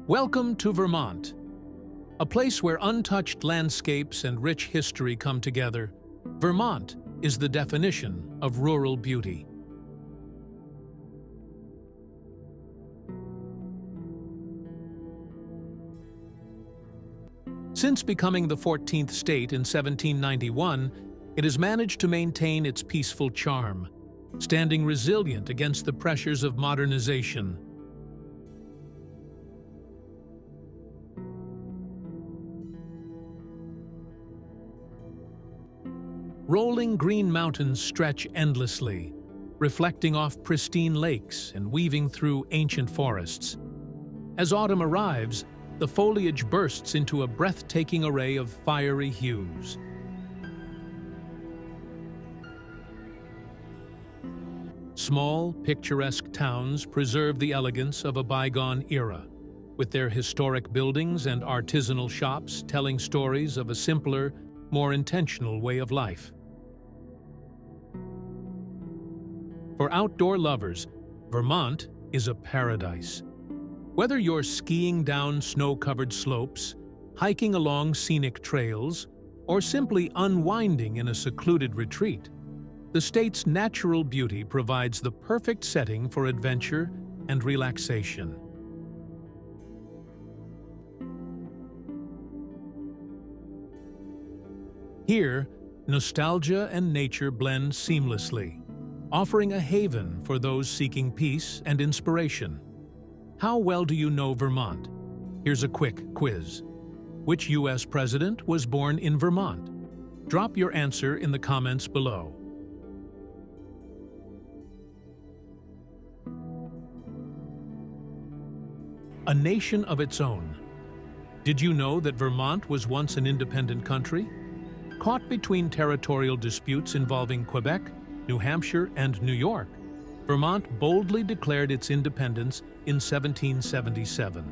Welcome to Vermont, a place where untouched landscapes and rich history come together. Vermont is the definition of rural beauty. Since becoming the 14th state in 1791, it has managed to maintain its peaceful charm, standing resilient against the pressures of modernization. Rolling green mountains stretch endlessly, reflecting off pristine lakes and weaving through ancient forests. As autumn arrives, the foliage bursts into a breathtaking array of fiery hues. Small, picturesque towns preserve the elegance of a bygone era, with their historic buildings and artisanal shops telling stories of a simpler, more intentional way of life. For outdoor lovers, Vermont is a paradise. Whether you're skiing down snow-covered slopes, hiking along scenic trails, or simply unwinding in a secluded retreat, the state's natural beauty provides the perfect setting for adventure and relaxation. Here, nostalgia and nature blend seamlessly, offering a haven for those seeking peace and inspiration. How well do you know Vermont? Here's a quick quiz. Which U.S. president was born in Vermont? Drop your answer in the comments below. A nation of its own. Did you know that Vermont was once an independent country? Caught between territorial disputes involving Quebec, New Hampshire, and New York, Vermont boldly declared its independence in 1777.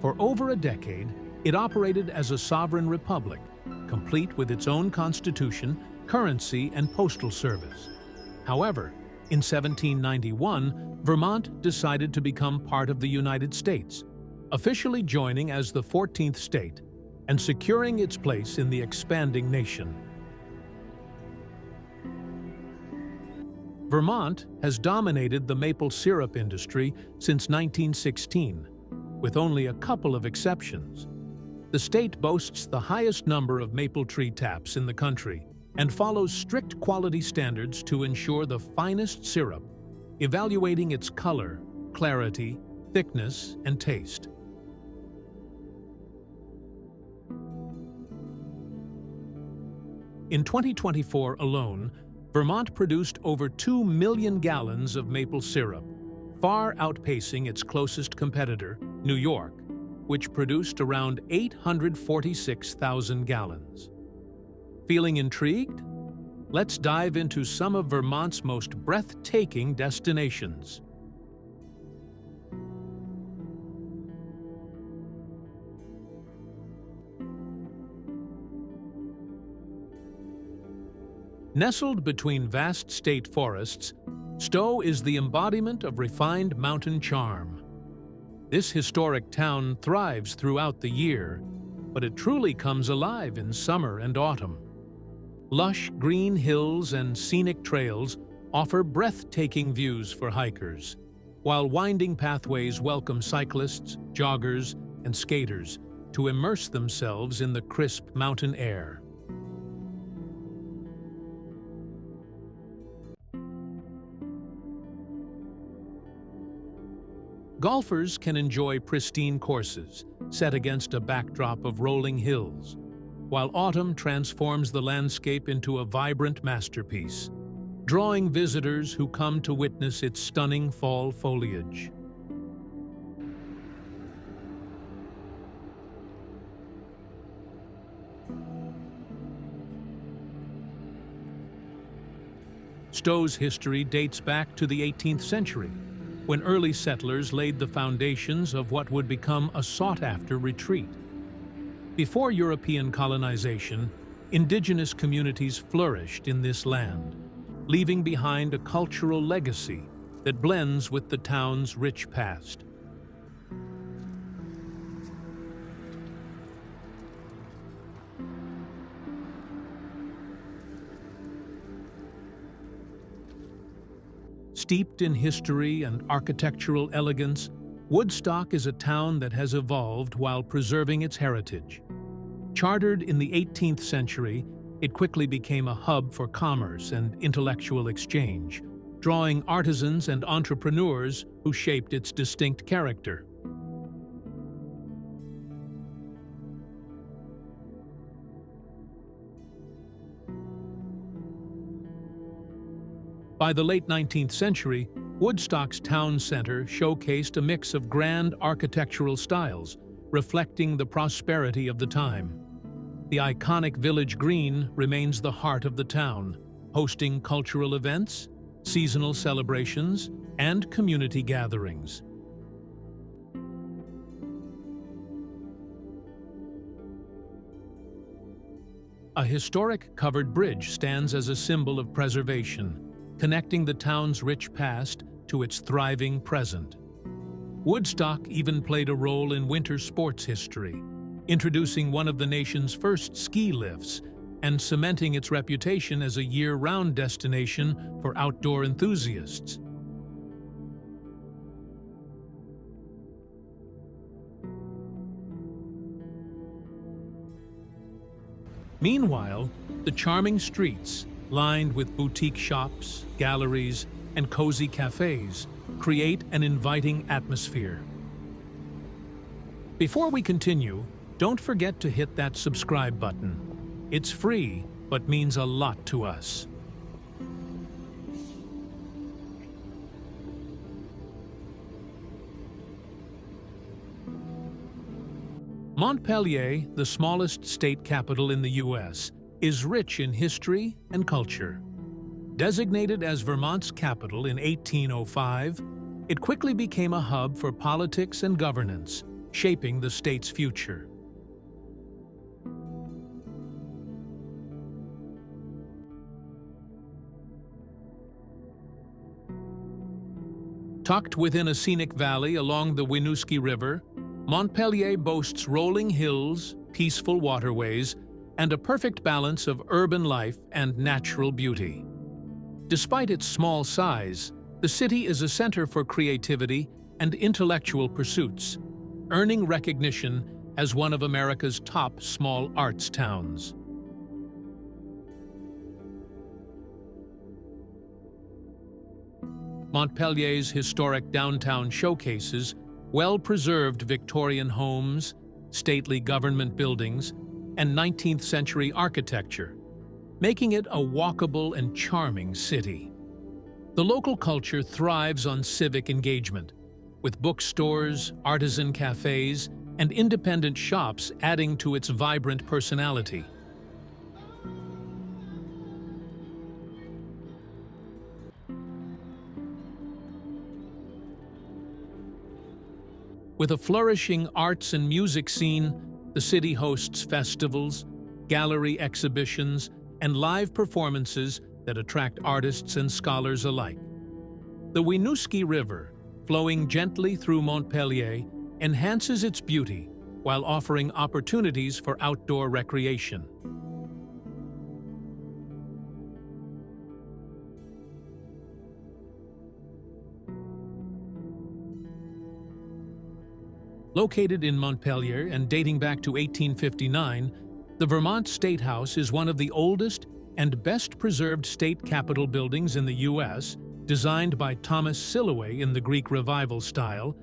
For over a decade, it operated as a sovereign republic, complete with its own constitution, currency, and postal service. However, in 1791, Vermont decided to become part of the United States, officially joining as the 14th state and securing its place in the expanding nation. Vermont has dominated the maple syrup industry since 1916, with only a couple of exceptions. The state boasts the highest number of maple tree taps in the country and follows strict quality standards to ensure the finest syrup, evaluating its color, clarity, thickness, and taste. In 2024 alone, Vermont produced over 2 million gallons of maple syrup, far outpacing its closest competitor, New York, which produced around 846,000 gallons. Feeling intrigued? Let's dive into some of Vermont's most breathtaking destinations. Nestled between vast state forests, Stowe is the embodiment of refined mountain charm. This historic town thrives throughout the year, but it truly comes alive in summer and autumn. Lush green hills and scenic trails offer breathtaking views for hikers, while winding pathways welcome cyclists, joggers, and skaters to immerse themselves in the crisp mountain air. Golfers can enjoy pristine courses set against a backdrop of rolling hills, while autumn transforms the landscape into a vibrant masterpiece, drawing visitors who come to witness its stunning fall foliage. Stowe's history dates back to the 18th century, when early settlers laid the foundations of what would become a sought-after retreat. Before European colonization, indigenous communities flourished in this land, leaving behind a cultural legacy that blends with the town's rich past. Steeped in history and architectural elegance, Woodstock is a town that has evolved while preserving its heritage. Chartered in the 18th century, it quickly became a hub for commerce and intellectual exchange, drawing artisans and entrepreneurs who shaped its distinct character. By the late 19th century, Woodstock's town center showcased a mix of grand architectural styles, reflecting the prosperity of the time. The iconic village green remains the heart of the town, hosting cultural events, seasonal celebrations, and community gatherings. A historic covered bridge stands as a symbol of preservation, connecting the town's rich past to its thriving present. Woodstock even played a role in winter sports history, introducing one of the nation's first ski lifts and cementing its reputation as a year-round destination for outdoor enthusiasts. Meanwhile, the charming streets, lined with boutique shops, galleries, and cozy cafes, create an inviting atmosphere. Before we continue, don't forget to hit that subscribe button. It's free, but means a lot to us. Montpelier, the smallest state capital in the U.S., is rich in history and culture. Designated as Vermont's capital in 1805, it quickly became a hub for politics and governance, shaping the state's future. Tucked within a scenic valley along the Winooski River, Montpelier boasts rolling hills, peaceful waterways, and a perfect balance of urban life and natural beauty. Despite its small size, the city is a center for creativity and intellectual pursuits, earning recognition as one of America's top small arts towns. Montpelier's historic downtown showcases well-preserved Victorian homes, stately government buildings, and 19th-century architecture, making it a walkable and charming city. The local culture thrives on civic engagement, with bookstores, artisan cafes, and independent shops adding to its vibrant personality. With a flourishing arts and music scene, the city hosts festivals, gallery exhibitions, and live performances that attract artists and scholars alike. The Winooski River, flowing gently through Montpelier, enhances its beauty while offering opportunities for outdoor recreation. Located in Montpelier and dating back to 1859, the Vermont State House is one of the oldest and best-preserved state capitol buildings in the U.S., designed by Thomas Silloway in the Greek Revival style.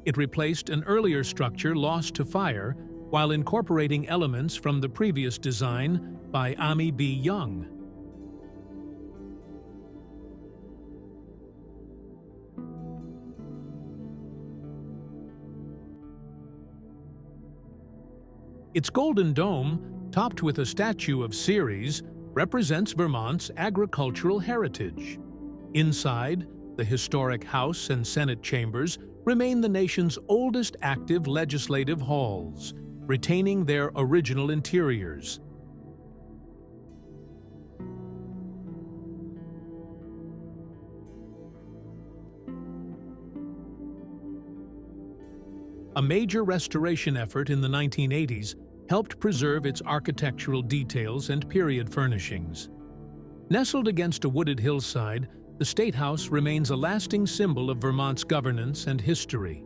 It replaced an earlier structure lost to fire while incorporating elements from the previous design by Ami B. Young. Its golden dome, topped with a statue of Ceres, represents Vermont's agricultural heritage. Inside, the historic House and Senate chambers remain the nation's oldest active legislative halls, retaining their original interiors. A major restoration effort in the 1980s helped preserve its architectural details and period furnishings. Nestled against a wooded hillside, the State House remains a lasting symbol of Vermont's governance and history.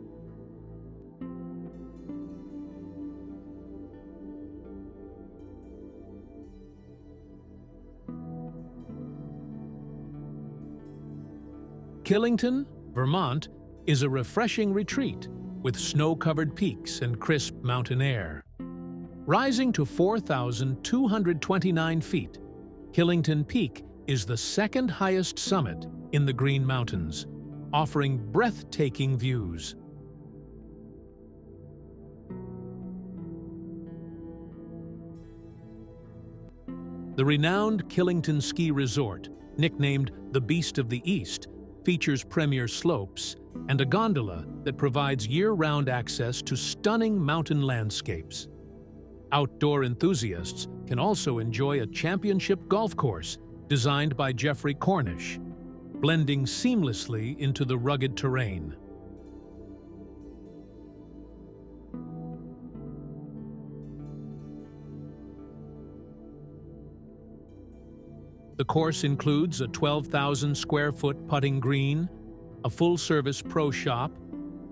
Killington, Vermont, is a refreshing retreat with snow-covered peaks and crisp mountain air. Rising to 4,229 feet, Killington Peak is the second highest summit in the Green Mountains, offering breathtaking views. The renowned Killington Ski Resort, nicknamed the Beast of the East, features premier slopes and a gondola that provides year-round access to stunning mountain landscapes. Outdoor enthusiasts can also enjoy a championship golf course designed by Jeffrey Cornish, blending seamlessly into the rugged terrain. The course includes a 12,000-square-foot putting green, a full-service pro shop,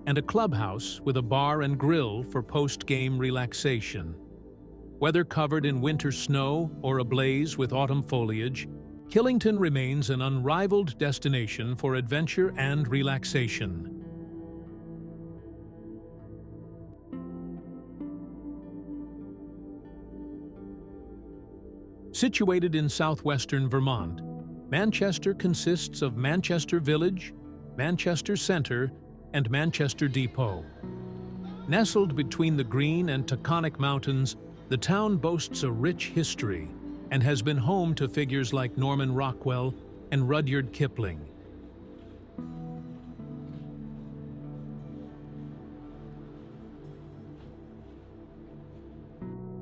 and a clubhouse with a bar and grill for post-game relaxation. Whether covered in winter snow or ablaze with autumn foliage, Killington remains an unrivaled destination for adventure and relaxation. Situated in southwestern Vermont, Manchester consists of Manchester Village, Manchester Center, and Manchester Depot. Nestled between the Green and Taconic Mountains, the town boasts a rich history and has been home to figures like Norman Rockwell and Rudyard Kipling.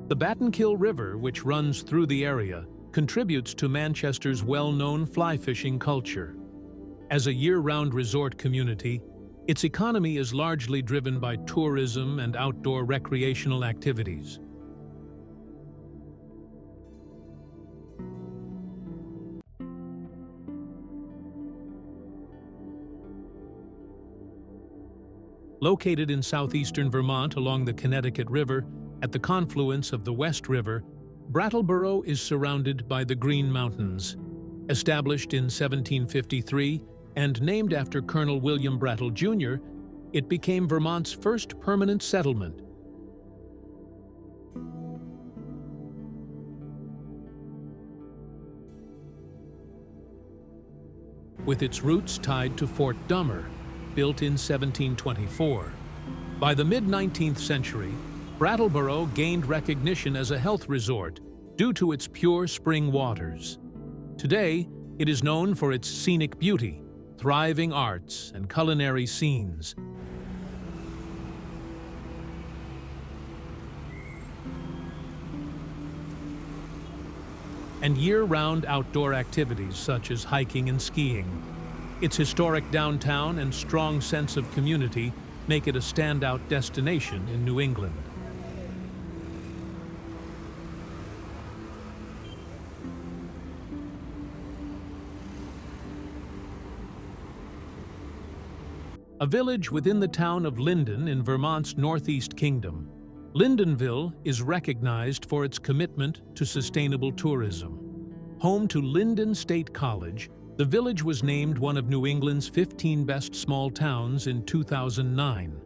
The Battenkill River, which runs through the area, contributes to Manchester's well-known fly fishing culture. As a year-round resort community, its economy is largely driven by tourism and outdoor recreational activities. Located in southeastern Vermont along the Connecticut River, at the confluence of the West River, Brattleboro is surrounded by the Green Mountains. Established in 1753 and named after Colonel William Brattle, Jr., it became Vermont's first permanent settlement. With its roots tied to Fort Dummer, built in 1724. By the mid-19th century, Brattleboro gained recognition as a health resort due to its pure spring waters. Today, it is known for its scenic beauty, thriving arts, and culinary scenes. And year-round outdoor activities such as hiking and skiing. Its historic downtown and strong sense of community make it a standout destination in New England. A village within the town of Lyndon in Vermont's Northeast Kingdom, Lyndonville is recognized for its commitment to sustainable tourism. Home to Lyndon State College, the village was named one of New England's 15 best small towns in 2009.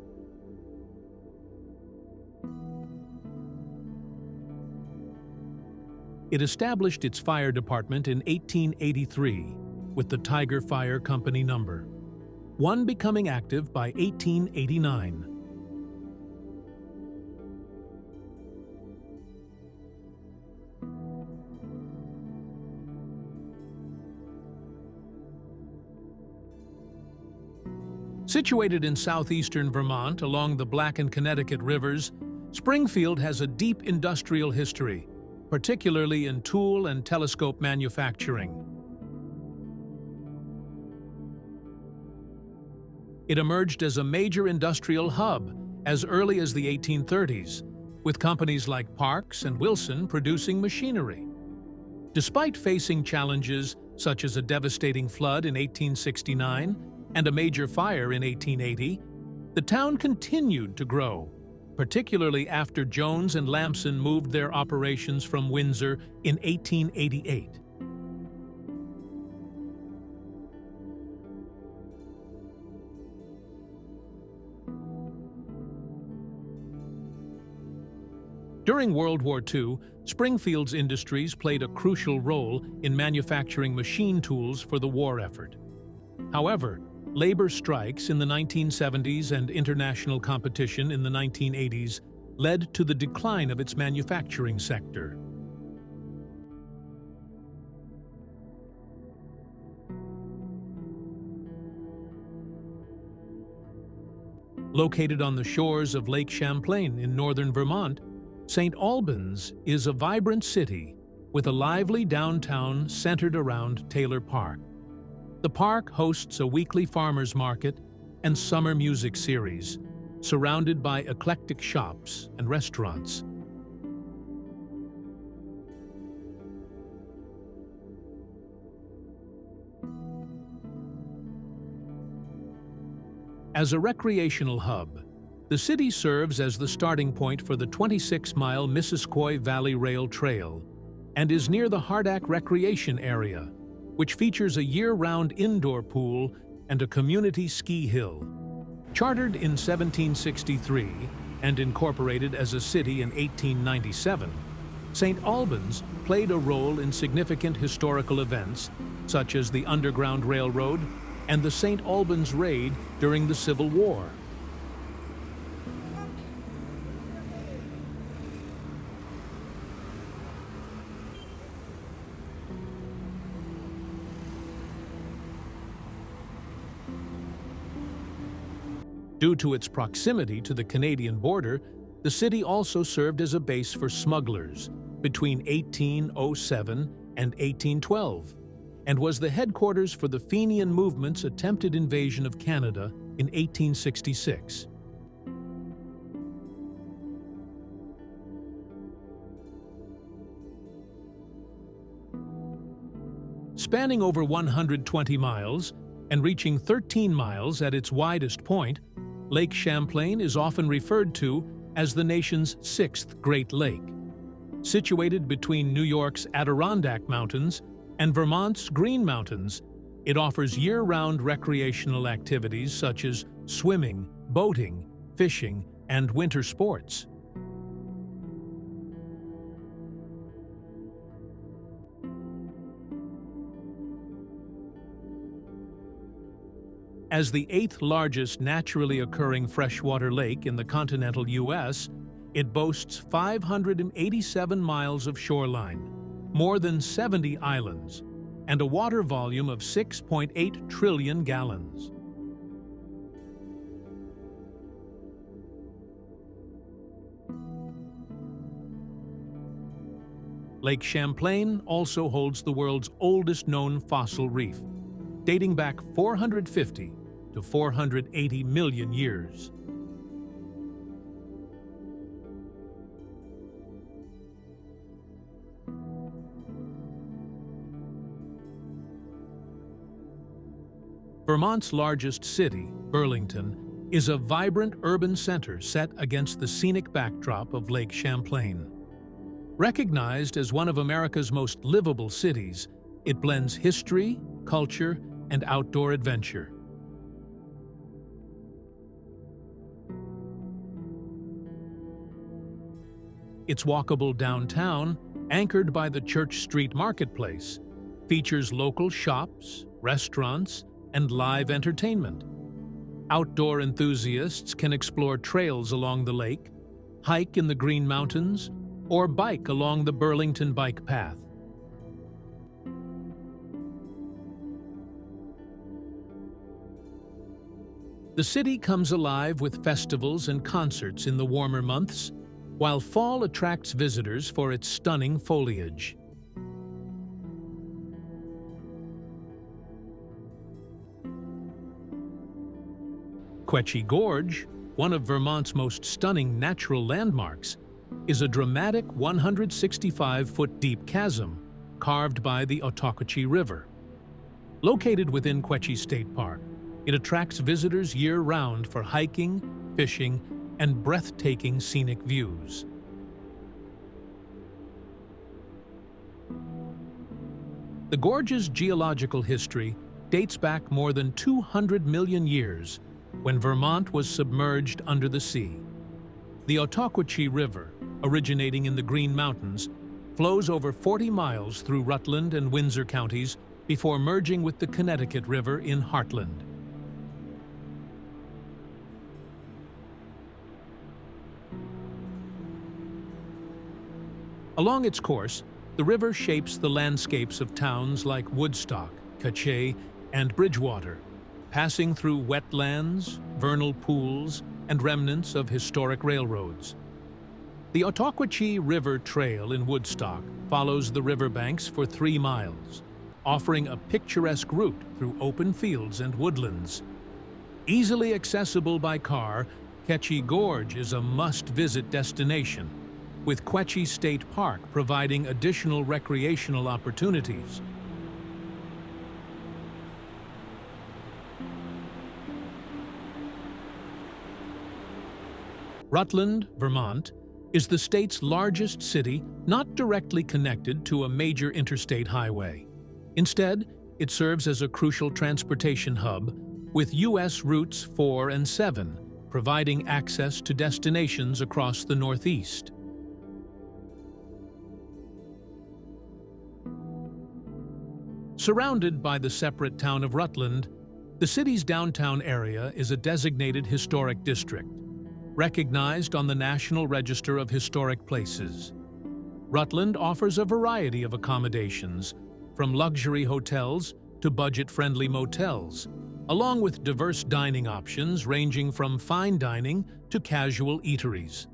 It established its fire department in 1883 with the Tiger Fire Company number, one becoming active by 1889. Situated in southeastern Vermont along the Black and Connecticut rivers, Springfield has a deep industrial history, particularly in tool and telescope manufacturing. It emerged as a major industrial hub as early as the 1830s, with companies like Parks and Wilson producing machinery. Despite facing challenges such as a devastating flood in 1869 and a major fire in 1880, the town continued to grow, particularly after Jones and Lamson moved their operations from Windsor in 1888. During World War II, Springfield's industries played a crucial role in manufacturing machine tools for the war effort. However, labor strikes in the 1970s and international competition in the 1980s led to the decline of its manufacturing sector. Located on the shores of Lake Champlain in northern Vermont, St. Albans is a vibrant city with a lively downtown centered around Taylor Park. The park hosts a weekly farmers market and summer music series, surrounded by eclectic shops and restaurants. As a recreational hub, the city serves as the starting point for the 26-mile Missisquoi Valley Rail Trail and is near the Hardack Recreation Area, which features a year-round indoor pool and a community ski hill. Chartered in 1763 and incorporated as a city in 1897, St. Albans played a role in significant historical events such as the Underground Railroad and the St. Albans Raid during the Civil War. Due to its proximity to the Canadian border, the city also served as a base for smugglers between 1807 and 1812, and was the headquarters for the Fenian movement's attempted invasion of Canada in 1866. Spanning over 120 miles and reaching 13 miles at its widest point, Lake Champlain is often referred to as the nation's sixth Great Lake. Situated between New York's Adirondack Mountains and Vermont's Green Mountains, it offers year-round recreational activities such as swimming, boating, fishing, and winter sports. As the eighth largest naturally occurring freshwater lake in the continental U.S., it boasts 587 miles of shoreline, more than 70 islands, and a water volume of 6.8 trillion gallons. Lake Champlain also holds the world's oldest known fossil reef, dating back 450 to 480 million years. Vermont's largest city, Burlington, is a vibrant urban center set against the scenic backdrop of Lake Champlain. Recognized as one of America's most livable cities, it blends history, culture, and outdoor adventure. Its walkable downtown, anchored by the Church Street Marketplace, features local shops, restaurants, and live entertainment. Outdoor enthusiasts can explore trails along the lake, hike in the Green Mountains, or bike along the Burlington Bike Path. The city comes alive with festivals and concerts in the warmer months, while fall attracts visitors for its stunning foliage. Quechee Gorge, One of Vermont's most stunning natural landmarks is a dramatic 165-foot deep chasm carved by the Okemo River. Located within Quechee State Park, it attracts visitors year-round for hiking, fishing, and breathtaking scenic views. The gorge's geological history dates back more than 200 million years, when Vermont was submerged under the sea. The Okemo River, originating in the Green Mountains, flows over 40 miles through Rutland and Windsor counties before merging with the Connecticut River in Heartland. Along its course, the river shapes the landscapes of towns like Woodstock, Quechee, and Bridgewater, passing through wetlands, vernal pools, and remnants of historic railroads. The Okemo River Trail in Woodstock follows the riverbanks for 3 miles, offering a picturesque route through open fields and woodlands. Easily accessible by car, Quechee Gorge is a must-visit destination, with Quechee State Park providing additional recreational opportunities. Rutland, Vermont, is the state's largest city not directly connected to a major interstate highway. Instead, it serves as a crucial transportation hub, with U.S. routes 4 and 7 providing access to destinations across the Northeast. Surrounded by the separate town of Rutland, the city's downtown area is a designated historic district, recognized on the National Register of Historic Places. Rutland offers a variety of accommodations, from luxury hotels to budget-friendly motels, along with diverse dining options ranging from fine dining to casual eateries.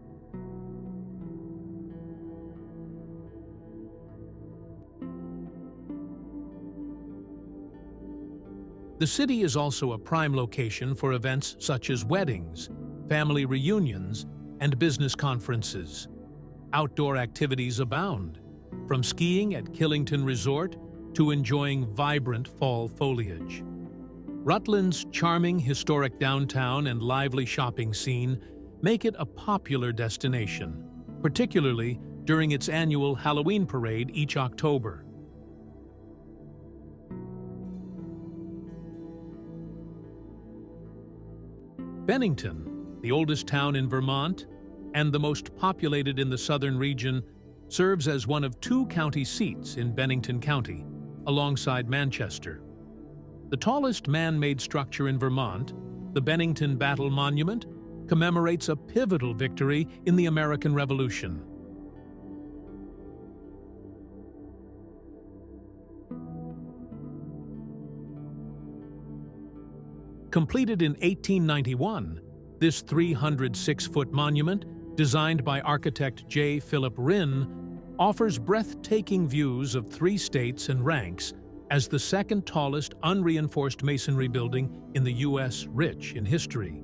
The city is also a prime location for events such as weddings, family reunions, and business conferences. Outdoor activities abound, from skiing at Killington Resort to enjoying vibrant fall foliage. Rutland's charming historic downtown and lively shopping scene make it a popular destination, particularly during its annual Halloween parade each October. Bennington, the oldest town in Vermont and the most populated in the southern region, serves as one of 2 county seats in Bennington County, alongside Manchester. The tallest man-made structure in Vermont, the Bennington Battle Monument, commemorates a pivotal victory in the American Revolution. Completed in 1891, this 306-foot monument, designed by architect J. Philip Rinn, offers breathtaking views of 3 states and ranks as the second tallest unreinforced masonry building in the U.S., rich in history.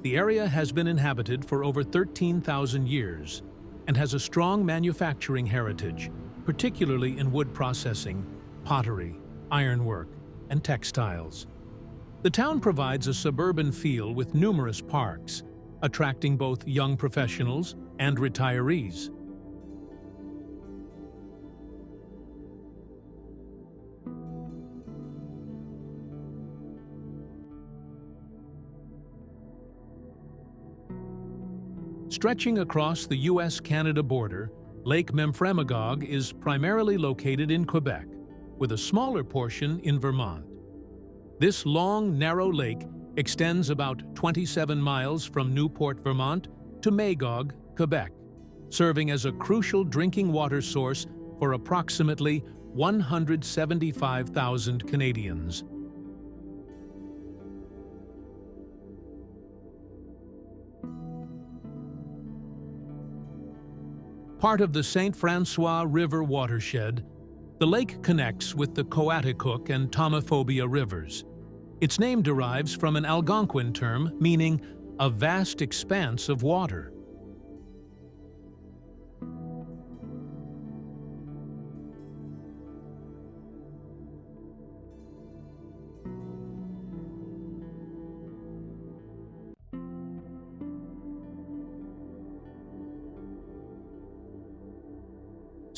The area has been inhabited for over 13,000 years and has a strong manufacturing heritage, particularly in wood processing, pottery, ironwork, and textiles. The town provides a suburban feel with numerous parks, attracting both young professionals and retirees. Stretching across the U.S.-Canada border, Lake Memphremagog is primarily located in Quebec, with a smaller portion in Vermont. This long, narrow lake extends about 27 miles from Newport, Vermont, to Magog, Quebec, serving as a crucial drinking water source for approximately 175,000 Canadians. Part of the St. Francois River watershed, the lake connects with the Coaticook and Tomophobia rivers. Its name derives from an Algonquin term meaning a vast expanse of water.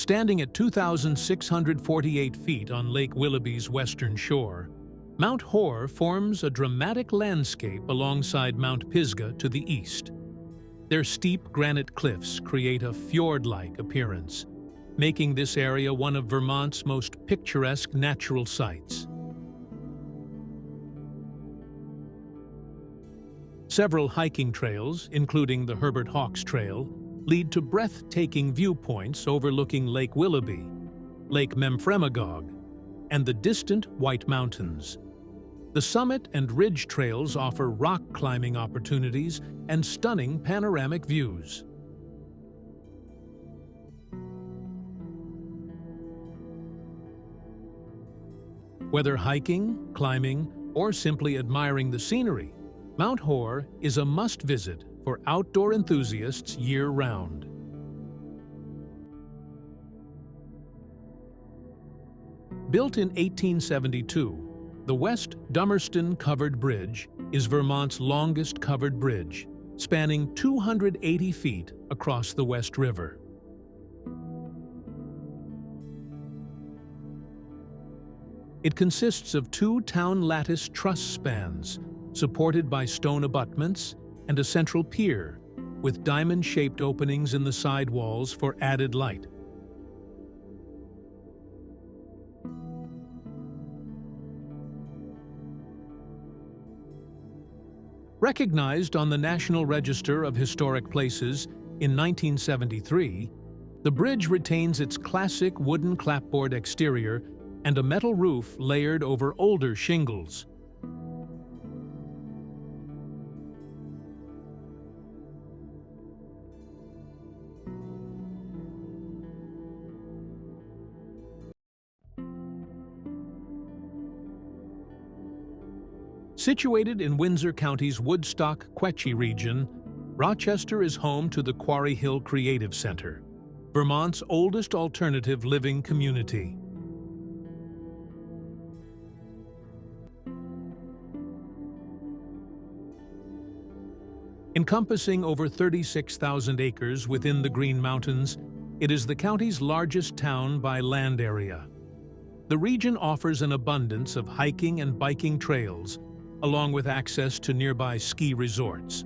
Standing at 2,648 feet on Lake Willoughby's western shore, Mount Hoare forms a dramatic landscape alongside Mount Pisgah to the east. Their steep granite cliffs create a fjord-like appearance, making this area one of Vermont's most picturesque natural sights. Several hiking trails, including the Herbert Hawks Trail, lead to breathtaking viewpoints overlooking Lake Willoughby, Lake Memphremagog, and the distant White Mountains. The summit and ridge trails offer rock climbing opportunities and stunning panoramic views. Whether hiking, climbing, or simply admiring the scenery, Mount Hoare is a must-visit for outdoor enthusiasts year-round. Built in 1872, the West Dummerston Covered Bridge is Vermont's longest covered bridge, spanning 280 feet across the West River. It consists of two town lattice truss spans, supported by stone abutments and a central pier, with diamond-shaped openings in the side walls for added light. Recognized on the National Register of Historic Places in 1973, the bridge retains its classic wooden clapboard exterior and a metal roof layered over older shingles. Situated in Windsor County's Woodstock, Quechee region, Rochester is home to the Quarry Hill Creative Center, Vermont's oldest alternative living community. Encompassing over 36,000 acres within the Green Mountains, it is the county's largest town by land area. The region offers an abundance of hiking and biking trails, along with access to nearby ski resorts.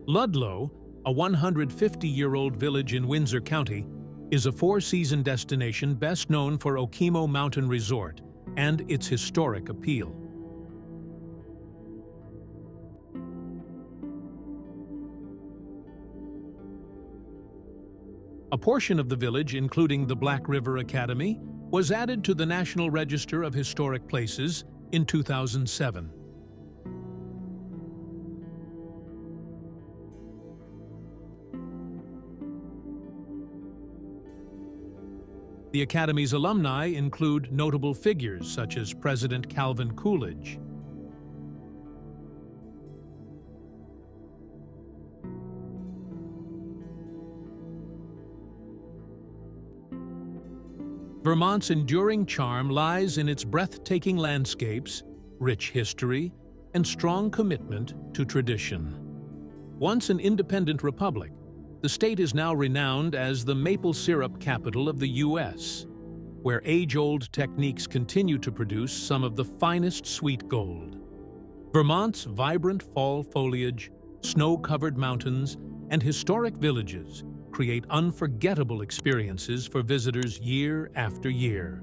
Ludlow, a 150-year-old village in Windsor County, is a four-season destination best known for Okemo Mountain Resort and its historic appeal. A portion of the village, including the Black River Academy, was added to the National Register of Historic Places in 2007. The Academy's alumni include notable figures such as President Calvin Coolidge, Vermont's enduring charm lies in its breathtaking landscapes, rich history, and strong commitment to tradition. Once an independent republic, the state is now renowned as the maple syrup capital of the U.S., where age-old techniques continue to produce some of the finest sweet gold. Vermont's vibrant fall foliage, snow-covered mountains, and historic villages create unforgettable experiences for visitors year after year.